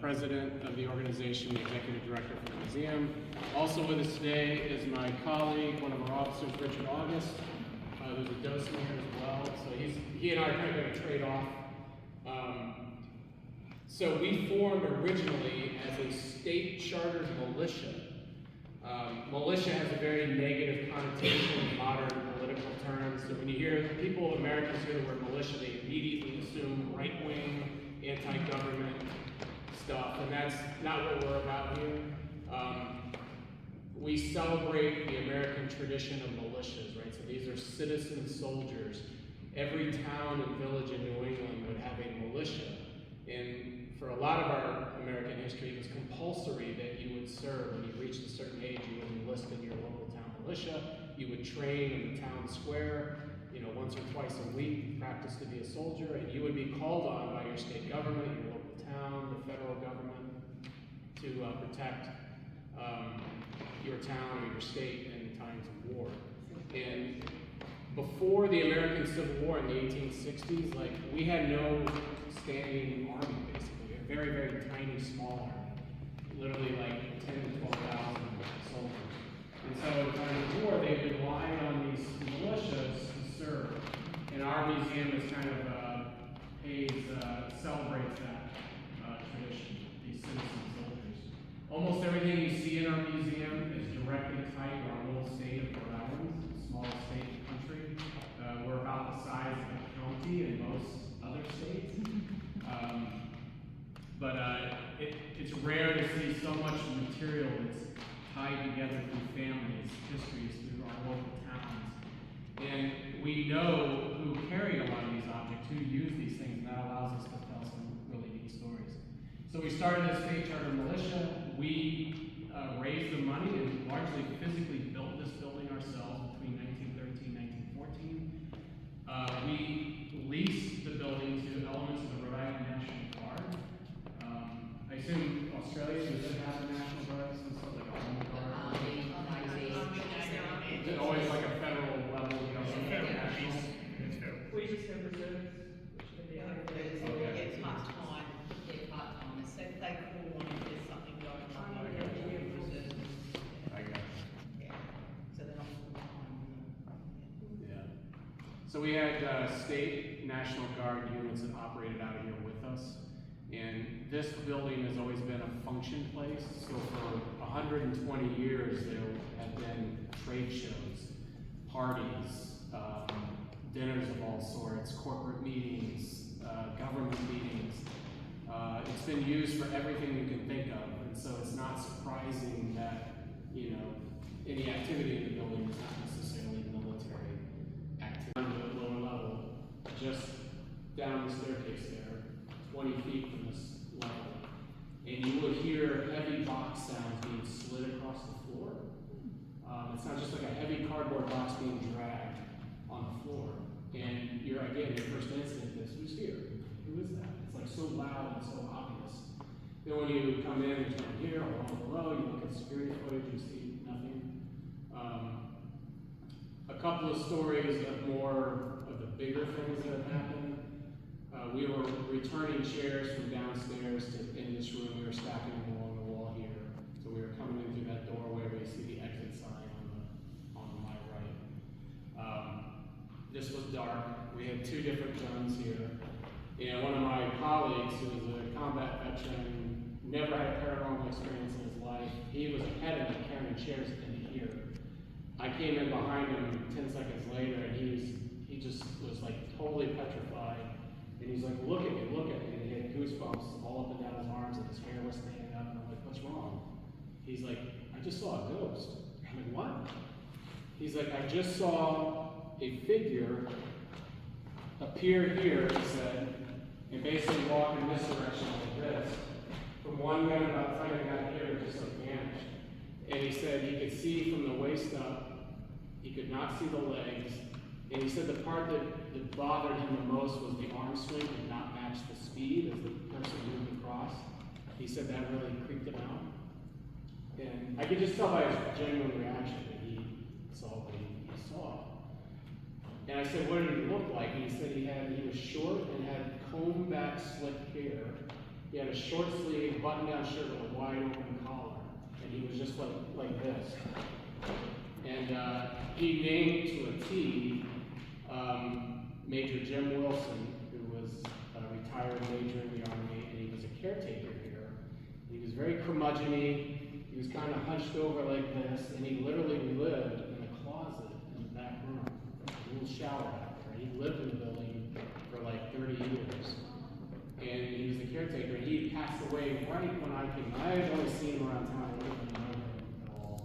president of the organization, the executive director for the museum. Also with us today is my colleague, one of our officers, Richard August, who's a docent here as well. So he and I are kind of going to trade off. So we formed originally as a state chartered militia. Militia has a very negative connotation in modern political terms. So when you hear people, Americans hear the word militia, they immediately assume right-wing, anti-government stuff, and that's not what we're about here. We celebrate the American tradition of militias, right? So these are citizen soldiers. Every town and village in New England would have a militia. And for a lot of our American history, it was compulsory that you would serve. When you reached a certain age, you would enlist in your local town militia. You would train in the town square, once or twice a week, practice to be a soldier, and you would be called on by your state government, your local town, the federal government, to protect your town or your state in times of war. And before the American Civil War in the 1860s, we had no standing army, basically. A very, very tiny, small army. Literally 10 to 12,000 soldiers. And so in time of war, they relied on these militias to serve. And our museum is kind of celebrates that tradition, these citizen soldiers. Almost everything you see in our museum is directly tied to our little state of Rhode Island, small state in the country. We're about the size of a county in most other states. But it's rare to see so much material that's tied together through families, histories, through our local towns. And we know who carried a lot of these objects, who used these things, and that allows us to tell some really neat stories. So we started as state charter militia. We raised the money and largely physically built this building ourselves between 1913 and 1914. We leased the building to elements of the Rhode Island National Guard. I assume Australia, does it have a National Guard, some sort of a home guard? Is it always like a federal level, national? We just have reserves, which can be Get part-time, it's so they call one if there's something going on. I got it. Yeah, so they're not full-time. Yeah. So we had state National Guard units that operated out of here with us. And this building has always been a function place. So for 120 years, there have been trade shows, parties, dinners of all sorts, corporate meetings, government meetings. It's been used for everything you can think of. And so it's not surprising that, any activity in the building is not necessarily military activity. On the lower level, just down the staircase there, 20 feet from this level, and you would hear heavy box sounds being slid across the floor. It's not just like a heavy cardboard box being dragged on the floor. And your first instinct is, who's here? Who is that? It's so loud and so obvious. Then when you come in and turn here or on below, you look at security footage, you see nothing. A couple of stories of more of the bigger things that have happened. We were returning chairs from downstairs in this room. We were stacking them along the wall here. So we were coming in through that doorway where you see the exit sign on my right. This was dark. We had two different guns here. And one of my colleagues, who was a combat veteran, never had a paranormal experience in his life. He was ahead of me carrying chairs into here. I came in behind him 10 seconds later, and he just was totally petrified. And he's like, look at me, and he had goosebumps all up and down his arms, and his hair was standing up, and I'm like, what's wrong? He's like, I just saw a ghost. I'm like, what? He's like, I just saw a figure appear here, he said, and basically walk in this direction like this. From one gun about the time I got here, just vanished. And he said he could see from the waist up, he could not see the legs, and he said the part that bothered him the most was the arm swing did not match the speed as the person moved across. He said that really creeped him out. And I could just tell by his genuine reaction that he saw what he saw. And I said, what did he look like? And he said he was short and had comb back slick hair, He had a short sleeve, button-down shirt with a wide open collar, and he was just like this. And he named to a T Major Jim Wilson, who was a retired major in the Army, and he was a caretaker here. He was very curmudgeon-y. He was kind of hunched over like this, and he literally lived in a closet in the back room, a little shower back there. He lived in the building for like 30 years. And he was the caretaker, and he passed away right when I came. I had only seen him around town, I didn't know him at all.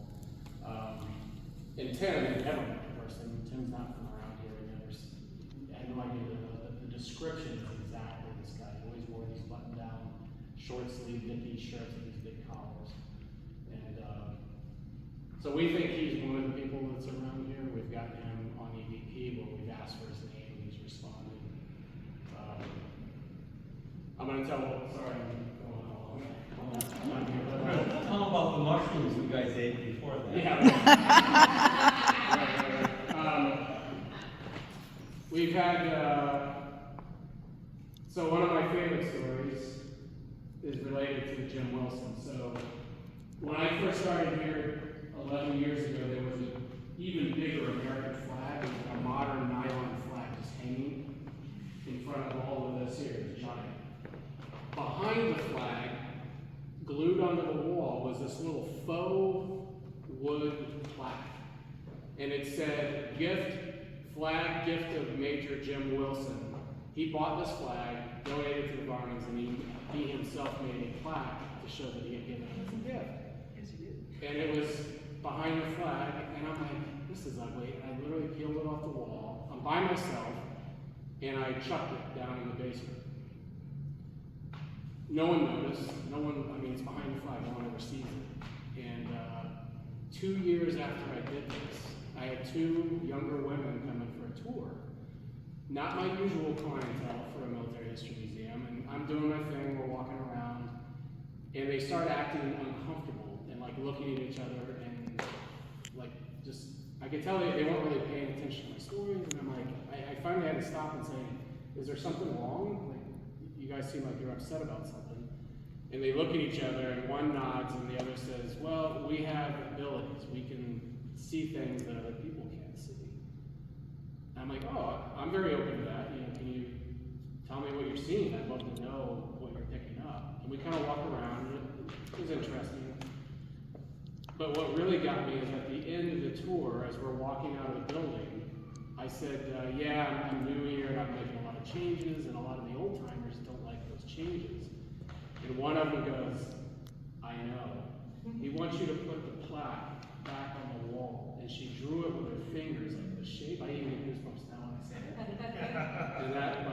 And Tim, I never met the person. Tim's not from around here. I had no idea the description is exactly this guy. He always wore these button-down, short-sleeve, nippy shirts with these big collars. And so we think he's one of the people that's around here. We've got him on EVP, but we've asked for his name, and he's responded. I'm going to tell, sorry, I'm going on. Tell them about the mushrooms you guys ate before that. Yeah. Right. We've had, so one of my favorite stories is related to Jim Wilson. So when I first started here 11 years ago, there was an even bigger American flag, a modern nylon flag just hanging in front of all of this here. It's giant. Behind the flag, glued onto the wall, was this little faux wood plaque. And it said, flag gift of Major Jim Wilson. He bought this flag, donated to the Varnums, and he himself made a plaque to show that he had given it as a gift. Yes, you did. And it was behind the flag, and I'm like, this is ugly. And I literally peeled it off the wall. I'm by myself, and I chucked it down in the basement. No one noticed. It's behind the flag. No one ever sees it. And 2 years after I did this, I had 2 younger women come in for a tour. Not my usual clientele for a military history museum. And I'm doing my thing. We're walking around, and they start acting uncomfortable and like looking at each other and like just. I could tell they weren't really paying attention to my stories. And I'm like, I finally had to stop and say, "Is there something wrong? Like, you guys seem like you're upset about something." And they look at each other, and one nods, and the other says, "Well, we have abilities. We can see things that other people can't see." And I'm like, "Oh, I'm very open to that. Can you tell me what you're seeing? I'd love to know what you're picking up." And we kind of walk around. It was interesting. But what really got me is at the end of the tour, as we're walking out of the building, I said, "Yeah, I'm new here, and I'm making a lot of changes, and a lot of the old timers don't like those changes." And one of them goes, "I know. He wants you to put the plaque back on the wall." And she drew it with her fingers, like the shape. I even get goosebumps now when I say it. And that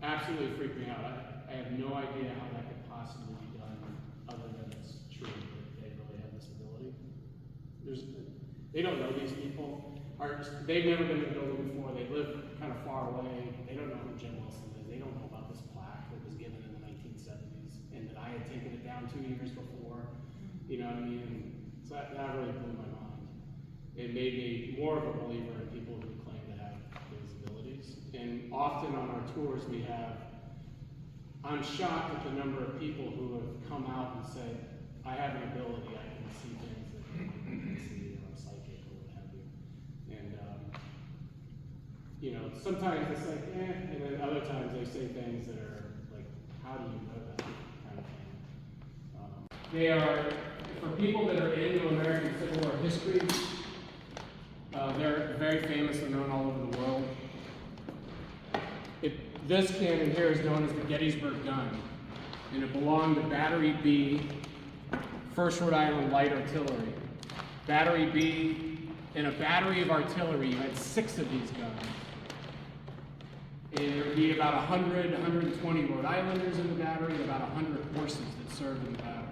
absolutely freaked me out. I have no idea how that could possibly be done, other than it's true that they really have this ability. They don't know these people. They've never been in the building before. They live kind of far away. They don't know who Jim Wilson is. They don't know about this plaque that was given in the 1970s, and that I had taken it down 2 years before. You know what I mean? And so that really blew my mind. It made me more of a believer in people who claim to have those abilities. And often on our tours I'm shocked at the number of people who have come out and said, "I have an ability, I can see things that you can see, or I'm psychic, or what have you." And sometimes it's like, and then other times they say things that are like, "How do you know that?" kind of thing. They are, for people that are into American Civil War history, they're very famous and known all over the world. This cannon here is known as the Gettysburg gun, and it belonged to Battery B, 1st Rhode Island Light Artillery. Battery B, in a battery of artillery, you had 6 of these guns. And there would be about 100, 120 Rhode Islanders in the battery, and about 100 horses that served in the battle.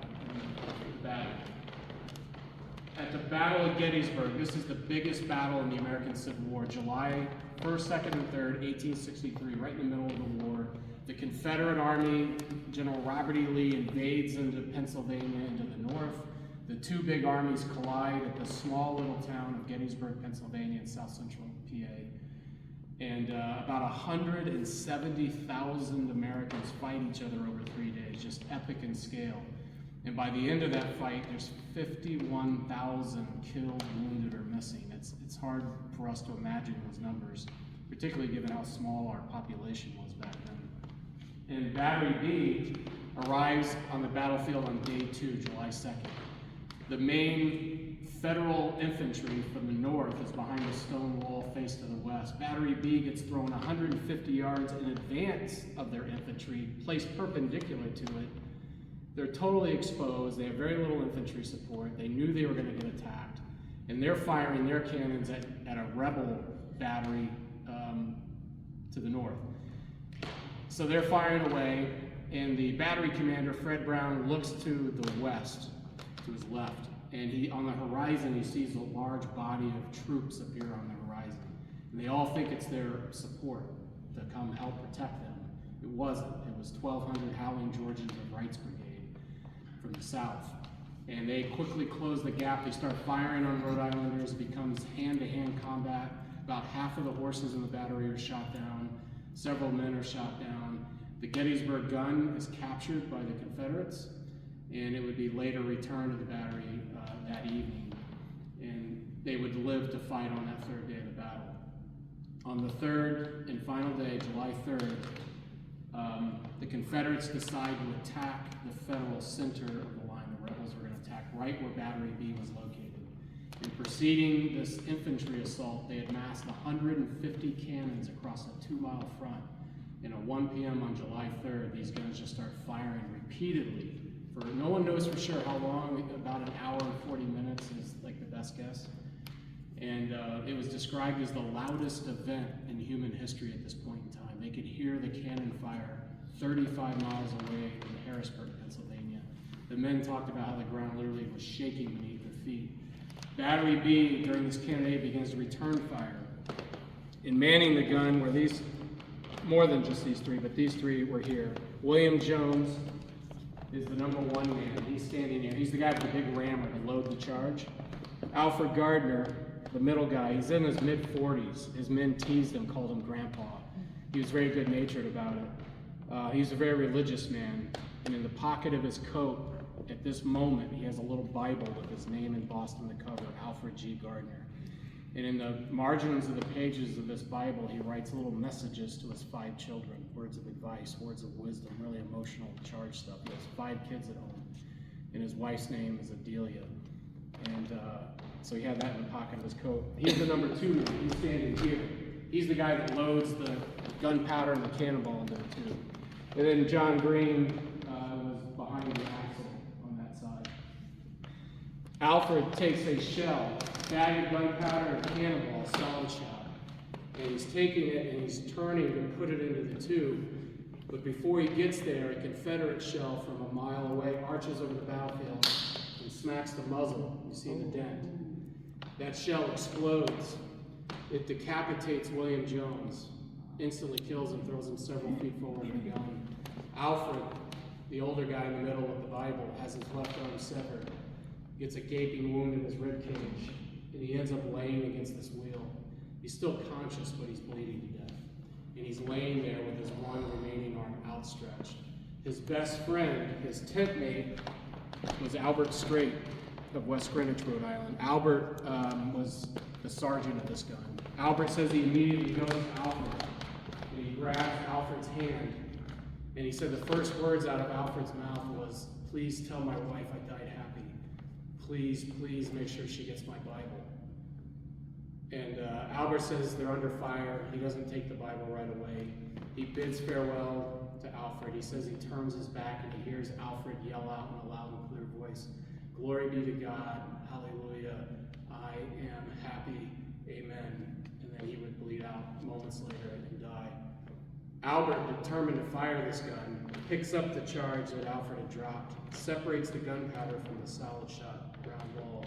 At the Battle of Gettysburg, this is the biggest battle in the American Civil War, July 1st, 2nd, and 3rd, 1863, right in the middle of the war. The Confederate Army, General Robert E. Lee, invades into Pennsylvania, into the north. The 2 big armies collide at the small little town of Gettysburg, Pennsylvania, in south central PA. And about 170,000 Americans fight each other over 3 days, just epic in scale. And by the end of that fight, there's 51,000 killed, wounded, or missing. It's hard for us to imagine those numbers, particularly given how small our population was back then. And Battery B arrives on the battlefield on day 2, July 2nd. The main Federal infantry from the north is behind the stone wall face to the west. Battery B gets thrown 150 yards in advance of their infantry, placed perpendicular to it. They're totally exposed. They have very little infantry support. They knew they were going to get attacked. And they're firing their cannons at a rebel battery to the north. So they're firing away, and the battery commander, Fred Brown, looks to the west, to his left. And on the horizon, he sees a large body of troops appear on the horizon. And they all think it's their support to come help protect them. It wasn't. It was 1,200 Howling Georgians of Wright's Brigade from the south. And they quickly close the gap. They start firing on Rhode Islanders. It becomes hand-to-hand combat. About half of the horses in the battery are shot down. Several men are shot down. The Gettysburg gun is captured by the Confederates, and it would be later returned to the battery that evening. And they would live to fight on that third day of the battle. On the third and final day, July 3rd, the Confederates decide to attack the Federal center of the line. The rebels were going to attack right where Battery B was located. In preceding this infantry assault, they had massed 150 cannons across a 2-mile front. And at 1 p.m. on July 3rd, these guns just start firing repeatedly. No one knows for sure how long, about an hour and 40 minutes is like the best guess. And it was described as the loudest event in human history at this point in time. They could hear the cannon fire 35 miles away in Harrisburg, Pennsylvania. The men talked about how the ground literally was shaking beneath their feet. Battery B, during this cannonade, begins to return fire. In manning the gun were these, more than just these three, but these three were here. William Jones is the number 1 man. He's standing here. He's the guy with the big rammer to load the charge. Alfred Gardner, the middle guy, he's in his mid-40s. His men teased him, called him Grandpa. He was very good-natured about it. He's a very religious man, and in the pocket of his coat, at this moment, he has a little Bible with his name embossed on the cover, Alfred G. Gardner. And in the margins of the pages of this Bible, he writes little messages to his 5 children, words of advice, words of wisdom, really emotional, charged stuff. He has 5 kids at home, and his wife's name is Adelia. And so he had that in the pocket of his coat. He's the number 2 man. He's standing here. He's the guy that loads the gunpowder and the cannonball into the tube. And then John Green was behind the axle on that side. Alfred takes a shell, bag of gunpowder and cannonball, solid shot, and he's taking it and he's turning to put it into the tube. But before he gets there, a Confederate shell from a mile away arches over the battlefield and smacks the muzzle. You see the dent. That shell explodes. It decapitates William Jones, instantly kills him, throws him several feet forward with a gun. Alfred, the older guy in the middle of the Bible, has his left arm severed, gets a gaping wound in his rib cage, and he ends up laying against this wheel. He's still conscious, but he's bleeding to death. And he's laying there with his one remaining arm outstretched. His best friend, his tent mate, was Albert Strait of West Greenwich, Rhode Island. Albert was the sergeant of this gun. Albert says he immediately goes to Alfred, and he grabs Alfred's hand, and he said the first words out of Alfred's mouth was, "Please tell my wife I died happy. Please, please make sure she gets my Bible." And Albert says they're under fire. He doesn't take the Bible right away. He bids farewell to Alfred. He says he turns his back and he hears Alfred yell out in a loud and clear voice, "Glory be to God, hallelujah, I am happy, amen." And then he would bleed out moments later and die. Albert, determined to fire this gun, picks up the charge that Alfred had dropped, separates the gunpowder from the solid shot round wall.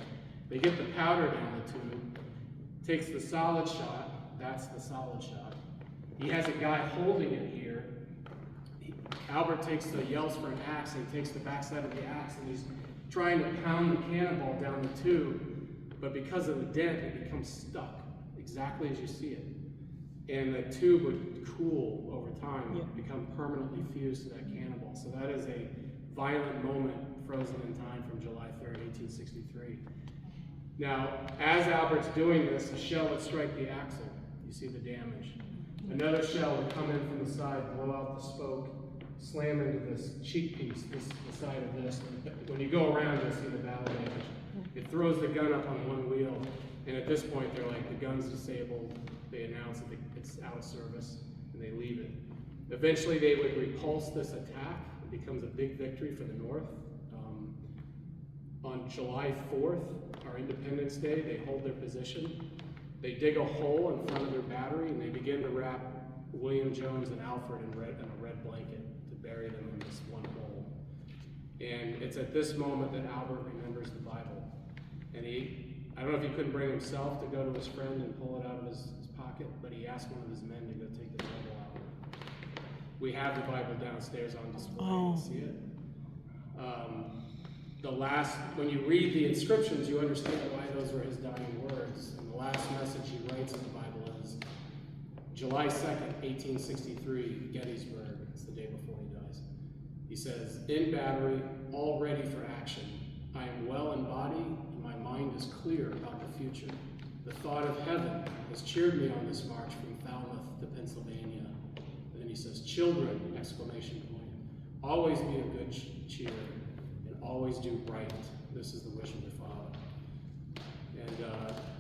They get the powder down the tube, takes the solid shot, that's the solid shot. He has a guy holding it here. Albert takes the yells for an axe, and he takes the backside of the axe, and he's trying to pound the cannonball down the tube, but because of the dent, it becomes stuck, exactly as you see it. and the tube would cool over time and become permanently fused to that cannonball. So that is a violent moment frozen in time from July 3rd, 1863. Now, as Albert's doing this, a shell would strike the axle. You see the damage. Another shell would come in from the side, blow out the spoke, slam into this cheek piece, the side of this. When you go around, you'll see the battle damage. It throws the gun up on one wheel, and at this point, they're like, the gun's disabled. They announce that it's out of service, and they leave it. Eventually, they would repulse this attack. It becomes a big victory for the North. On July 4th, our Independence Day, they hold their position. They dig a hole in front of their battery, and they begin to wrap William Jones and Alfred in a red blanket to bury them in this one hole. And it's at this moment that Albert remembers the Bible. And I don't know if he couldn't bring himself to go to his friend and pull it out of his pocket, but he asked one of his men to go take the Bible out. We have the Bible downstairs on display. You see it? When you read the inscriptions, you understand why those were his dying words. And the last message he writes in the Bible is July 2nd, 1863, Gettysburg. It's the day before he dies. He says, "In battery, all ready for action. I am well in body, and my mind is clear about the future. The thought of heaven has cheered me on this march from Falmouth to Pennsylvania." And then he says, "Children!" Exclamation point. "Always be of good cheer, and always do right. This is the wish of the Father." And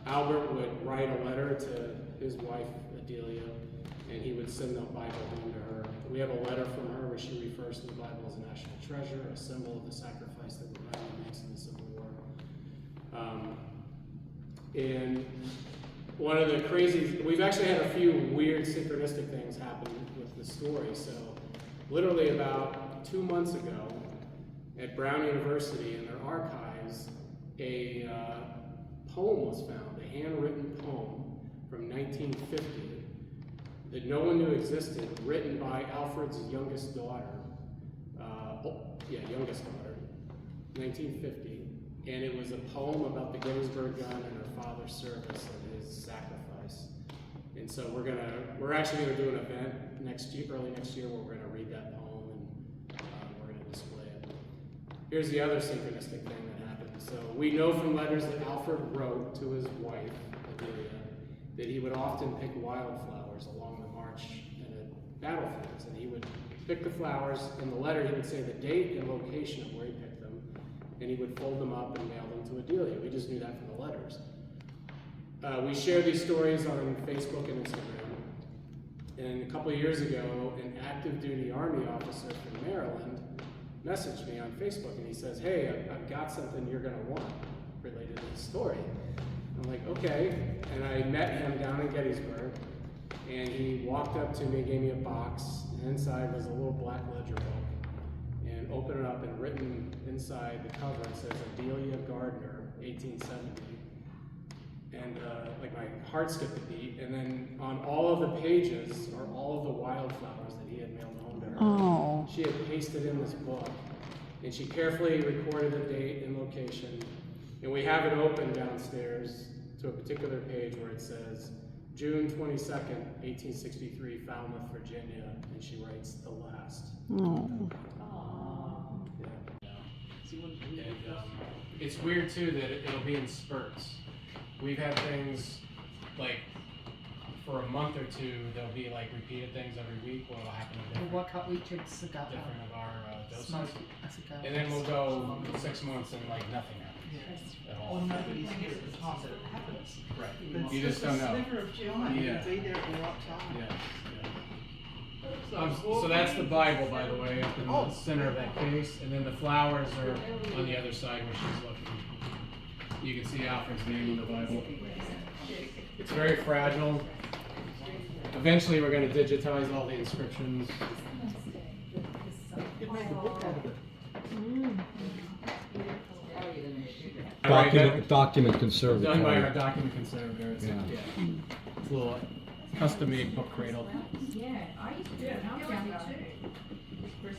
Albert would write a letter to his wife, Adelia, and he would send the Bible home to her. We have a letter from her where she refers to the Bible as a national treasure, a symbol of the sacrifice that Rhode Island makes in the Civil War. And one of the we've actually had a few weird synchronistic things happen with the story. So literally about 2 months ago at Brown University in their archives, a poem was found, a handwritten poem from 1950 that no one knew existed, written by Alfred's youngest daughter. 1950. And it was a poem about the Gettysburg gun and her father's service and his sacrifice. And so we're actually gonna do an event early next year, where we're gonna read that poem and we're gonna display it. Here's the other synchronistic thing that happened. So we know from letters that Alfred wrote to his wife, Adelia, that he would often pick wildflowers along the march and at battlefields. And he would pick the flowers. In the letter, he would say the date and location of where he picked them, and he would fold them up and mail them to Adelia. We just knew that from the letters. We share these stories on Facebook and Instagram. And a couple of years ago, an active duty Army officer from Maryland messaged me on Facebook, and he says, "Hey, I've got something you're gonna want related to this story." I'm like, "Okay." And I met him down in Gettysburg, and he walked up to me, gave me a box, and inside was a little black ledger book. And opened it up, and written inside the cover, it says Adelia Gardner, 1870. And like my heart skipped a beat. And then on all of the pages are all of the wildflowers that he had mailed home to her. Oh. She had pasted in this book, and she carefully recorded the date and location. And we have it open downstairs to a particular page where it says June 22nd, 1863, Falmouth, Virginia, and she writes the last. Oh. Yeah. And, it's weird too that it'll be in spurts. We've had things like for a month or two, there'll be like repeated things every week where it'll happen in different of our doses. And then we'll go 6 months and like nothing happens at all. Or nobody's here at the time that it happens. Right. But You just don't know. It's a sliver of time. Yeah. You be there at what time. Yeah. So that's the Bible, by the way, up in the center of that case, and then the flowers are on the other side where she's looking. You can see Alfred's name on the Bible. It's very fragile. Eventually, we're going to digitize all the inscriptions. You made a book out of it. Document conservatory. Done by our document conservator. It's, Yeah. It's a little custom-made book cradle. Yeah, I used to do it, and I was down there too.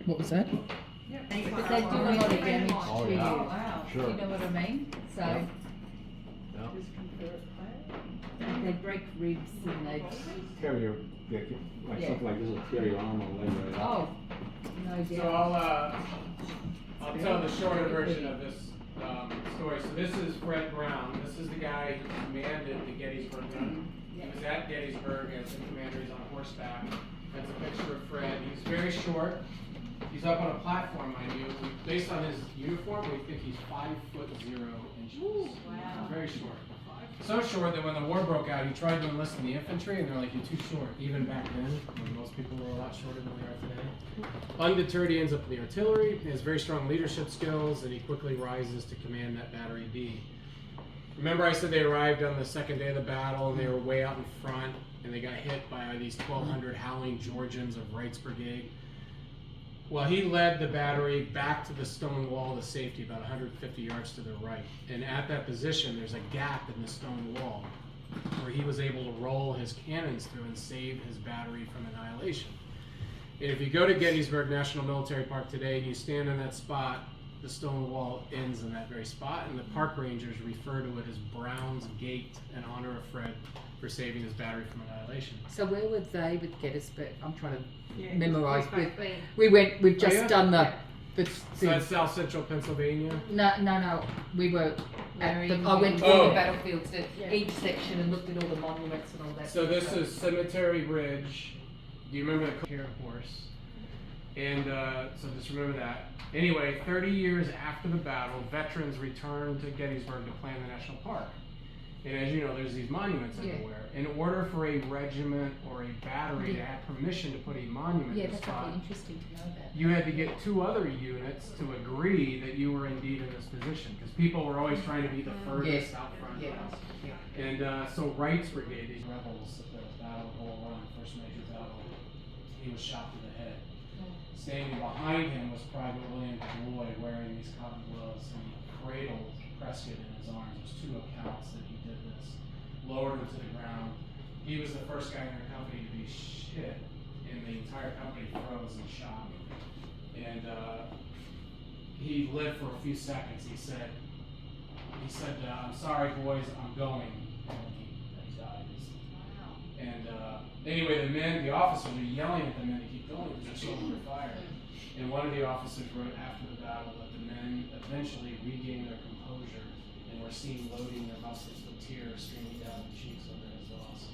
What was that? But they do a lot of damage Oh, to yeah. you. Sure. You know what I mean? So, Yeah. Just convert that. they break ribs and they. Tear your, like Yeah. something like this will tear your arm or leg right off. Oh, no So doubt. I'll tell the shorter version of this story. So this is Fred Brown. This is the guy who commanded the Gettysburg gun. He was at Gettysburg as the commander. He's on horseback. That's a picture of Fred. He's very short. He's up on a platform, mind you. Based on his uniform, we think he's 5'0" Wow. Very short. So short that when the war broke out, he tried to enlist in the infantry, and they're like, "You're too short." Even back then, when most people were a lot shorter than they are today. Undeterred, he ends up in the artillery. He has very strong leadership skills, and he quickly rises to command that Battery B. Remember, I said they arrived on the second day of the battle, and they were way out in front, and they got hit by these 1,200 howling Georgians of Wright's brigade. Well, he led the battery back to the stone wall to safety, about 150 yards to the right. And at that position, there's a gap in the stone wall where he was able to roll his cannons through and save his battery from annihilation. And if you go to Gettysburg National Military Park today and you stand in that spot, the stone wall ends in that very spot, and the park rangers refer to it as Brown's Gate in honor of Fred for saving his battery from annihilation. So where were they with Gettysburg? I'm trying to Yeah, memorise. it's back then. We've just yeah? done the So that's South Central Pennsylvania. No. We were at the, I went to all the battlefields, each section, and looked at all the monuments and all that. So this stuff. is Cemetery Ridge. Do you remember the carrot horse? And so just remember that. Anyway, 30 years after the battle, veterans returned to Gettysburg to plan the national park. And as you know, there's these monuments everywhere. In order for a regiment or a battery to have permission to put a monument Yeah, in the that's spot, probably interesting to know that. you had to get 2 other units to agree that you were indeed in this position. Because people were always trying to be the furthest out front. And so Wright's brigade, these rebels at the Battle of Bull Run, first major battle, he was shot to the head. Standing behind him was Private William Floyd wearing these cotton gloves, and he cradled Prescott in his arms. There's 2 accounts that he did this. Lowered him to the ground. He was the first guy in their company to be hit, and the entire company froze in shock. And he lived for a few seconds. He said, "I'm sorry, boys, I'm going." And he died. And anyway, the officers were yelling at the men to keep going because they're so under fire. And one of the officers wrote after the battle that the men eventually regained their composure and were seen loading their muskets with tears streaming down their cheeks over his loss.